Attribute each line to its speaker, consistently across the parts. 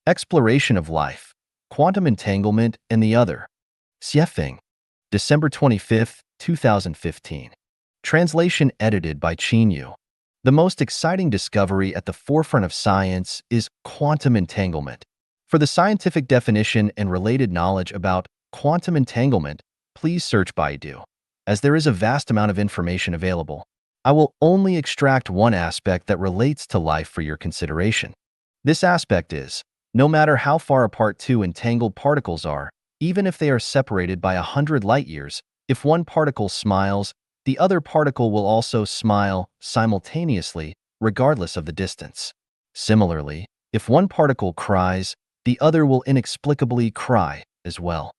Speaker 1: Exploration of Life, Quantum Entanglement and the Other. Xiefeng, December 25, 2015. Translation edited by Qin Yu. The most exciting discovery at the forefront of science is quantum entanglement. For the scientific definition and related knowledge about quantum entanglement, please search Baidu. As there is a vast amount of information available, I will only extract one aspect that relates to life for your consideration. This aspect is, no matter how far apart two entangled particles are, even if they are separated by 100 light-years, if one particle smiles, the other particle will also smile simultaneously, regardless of the distance. Similarly, if one particle cries, the other will inexplicably cry as well.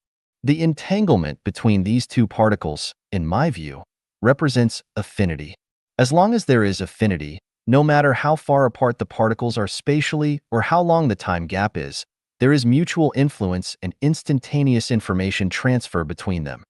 Speaker 1: The entanglement between these two particles, in my view, represents affinity. As long as there is affinity, no matter how far apart the particles are spatially or how long the time gap is, there is mutual influence and instantaneous information transfer between them.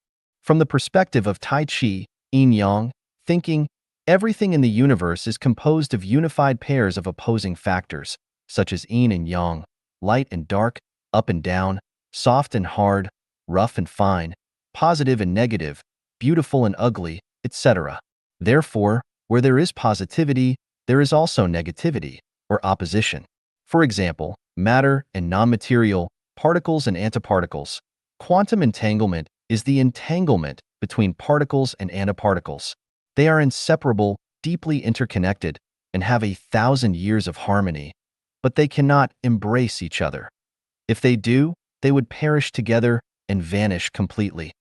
Speaker 1: From the perspective of Tai Chi, yin-yang, thinking, everything in the universe is composed of unified pairs of opposing factors, such as yin and yang, light and dark, up and down, soft and hard, rough and fine, positive and negative, beautiful and ugly, etc. Therefore, where there is positivity, there is also negativity, or opposition. For example, matter and non-material, particles and antiparticles. Quantum entanglement is the entanglement between particles and antiparticles. They are inseparable, deeply interconnected, and have 1,000 years of harmony, but they cannot embrace each other. If they do, they would perish together and vanish completely.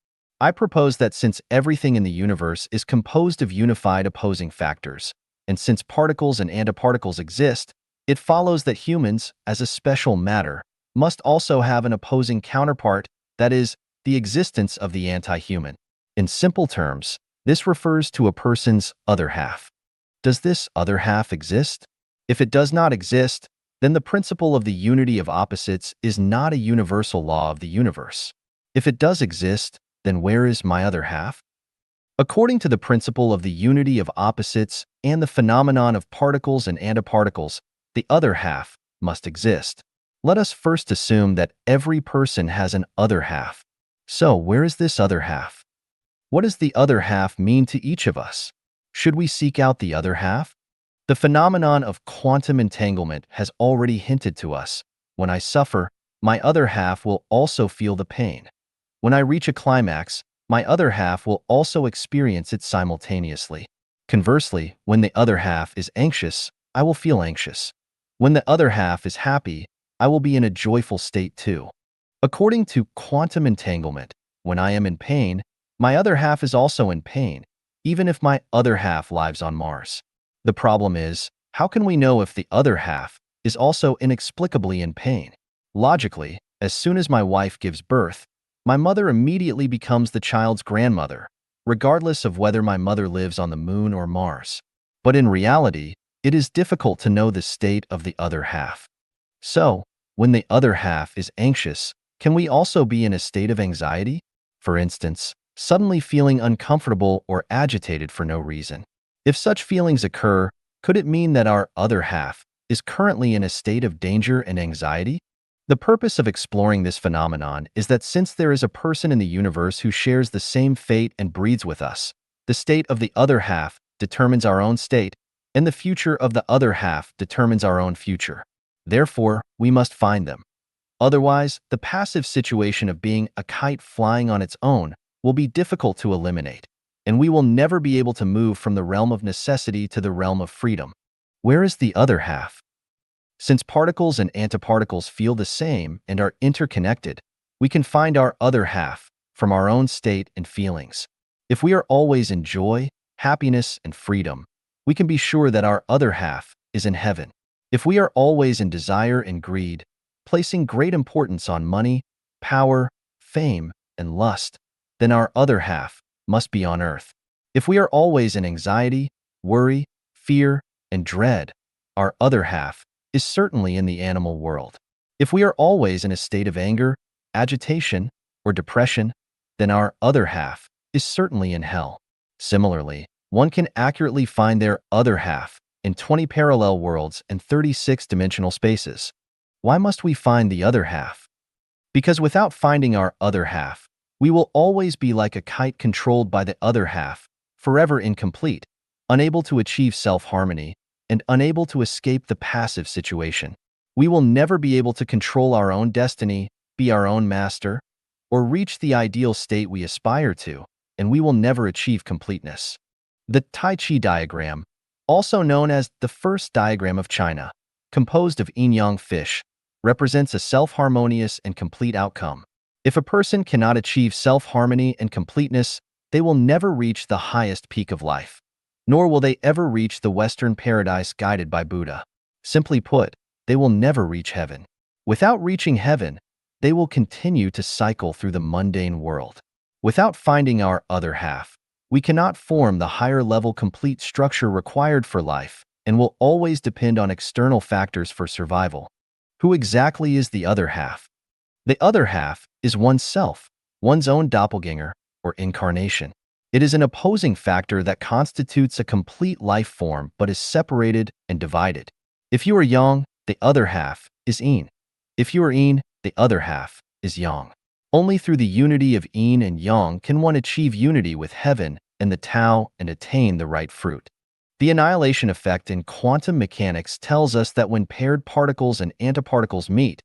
Speaker 1: I propose that since everything in the universe is composed of unified opposing factors, and since particles and antiparticles exist, it follows that humans, as a special matter, must also have an opposing counterpart, that is, the existence of the anti-human. In simple terms, this refers to a person's other half. Does this other half exist? If it does not exist, then the principle of the unity of opposites is not a universal law of the universe. If it does exist, then where is my other half? According to the principle of the unity of opposites and the phenomenon of particles and antiparticles, the other half must exist. Let us first assume that every person has an other half. So, where is this other half? What does the other half mean to each of us? Should we seek out the other half? The phenomenon of quantum entanglement has already hinted to us. When I suffer, my other half will also feel the pain. When I reach a climax, my other half will also experience it simultaneously. Conversely, when the other half is anxious, I will feel anxious. When the other half is happy, I will be in a joyful state too. According to quantum entanglement, when I am in pain, my other half is also in pain, even if my other half lives on Mars. The problem is, how can we know if the other half is also inexplicably in pain? Logically, as soon as my wife gives birth, my mother immediately becomes the child's grandmother, regardless of whether my mother lives on the moon or Mars. But in reality, it is difficult to know the state of the other half. So, when the other half is anxious, can we also be in a state of anxiety? For instance, suddenly feeling uncomfortable or agitated for no reason. If such feelings occur, could it mean that our other half is currently in a state of danger and anxiety? The purpose of exploring this phenomenon is that since there is a person in the universe who shares the same fate and breeds with us, the state of the other half determines our own state, and the future of the other half determines our own future. Therefore, we must find them. Otherwise, the passive situation of being a kite flying on its own will be difficult to eliminate, and we will never be able to move from the realm of necessity to the realm of freedom. Where is the other half? Since particles and antiparticles feel the same and are interconnected, we can find our other half from our own state and feelings. If we are always in joy, happiness, and freedom, we can be sure that our other half is in heaven. If we are always in desire and greed, placing great importance on money, power, fame, and lust, then our other half must be on earth. If we are always in anxiety, worry, fear, and dread, our other half is certainly in the animal world. If we are always in a state of anger, agitation, or depression, then our other half is certainly in hell. Similarly, one can accurately find their other half in 20 parallel worlds and 36 dimensional spaces. Why must we find the other half? Because without finding our other half, we will always be like a kite controlled by the other half, forever incomplete, unable to achieve self-harmony, and unable to escape the passive situation. We will never be able to control our own destiny, be our own master, or reach the ideal state we aspire to, and we will never achieve completeness. The Tai Chi diagram, also known as the first diagram of China, composed of yin-yang fish, represents a self-harmonious and complete outcome. If a person cannot achieve self-harmony and completeness, they will never reach the highest peak of life, nor will they ever reach the Western paradise guided by Buddha. Simply put, they will never reach heaven. Without reaching heaven, they will continue to cycle through the mundane world. Without finding our other half, we cannot form the higher-level complete structure required for life and will always depend on external factors for survival. Who exactly is the other half? The other half is oneself, one's own doppelganger or incarnation. It is an opposing factor that constitutes a complete life form but is separated and divided. If you are yang, the other half is yin. If you are yin, the other half is yang. Only through the unity of yin and yang can one achieve unity with heaven and the Tao and attain the right fruit. The annihilation effect in quantum mechanics tells us that when paired particles and antiparticles meet,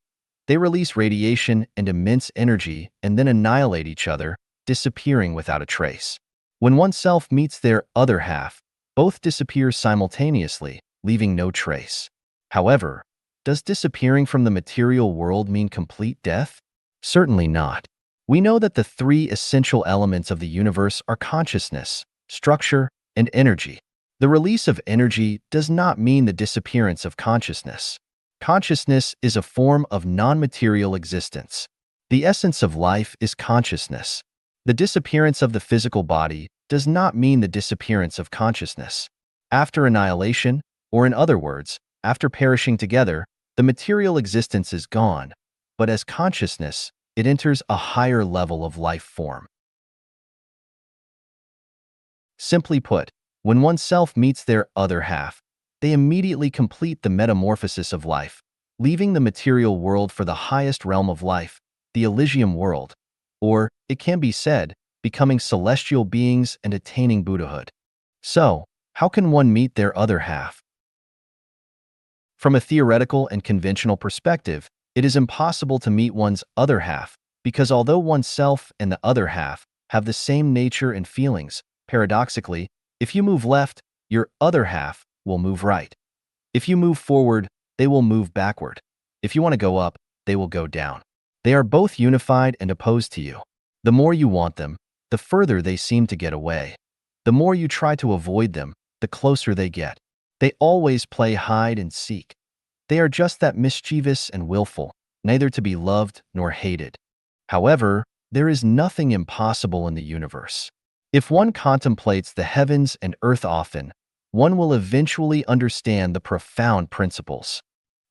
Speaker 1: they release radiation and immense energy and then annihilate each other, disappearing without a trace. When oneself meets their other half, both disappear simultaneously, leaving no trace. However, does disappearing from the material world mean complete death? Certainly not. We know that the three essential elements of the universe are consciousness, structure, and energy. The release of energy does not mean the disappearance of consciousness. Consciousness is a form of non-material existence. The essence of life is consciousness. The disappearance of the physical body does not mean the disappearance of consciousness. After annihilation, or in other words, after perishing together, the material existence is gone, but as consciousness, it enters a higher level of life form. Simply put, when oneself meets their other half, they immediately complete the metamorphosis of life, leaving the material world for the highest realm of life, the Elysium world, or, it can be said, becoming celestial beings and attaining Buddhahood. So, how can one meet their other half? From a theoretical and conventional perspective, it is impossible to meet one's other half because although oneself and the other half have the same nature and feelings, paradoxically, if you move left, your other half will move right. If you move forward, they will move backward. If you want to go up, they will go down. They are both unified and opposed to you. The more you want them, the further they seem to get away. The more you try to avoid them, the closer they get. They always play hide and seek. They are just that mischievous and willful, neither to be loved nor hated. However, there is nothing impossible in the universe. If one contemplates the heavens and earth often, one will eventually understand the profound principles.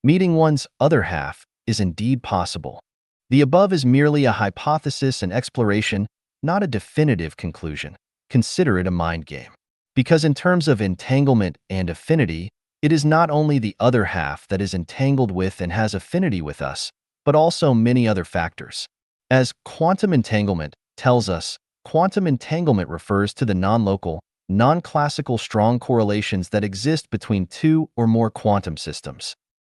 Speaker 1: Meeting one's other half is indeed possible. The above is merely a hypothesis and exploration, not a definitive conclusion. Consider it a mind game. Because in terms of entanglement and affinity, it is not only the other half that is entangled with and has affinity with us, but also many other factors. As quantum entanglement tells us, quantum entanglement refers to the non-local, non-classical strong correlations that exist between two or more quantum systems.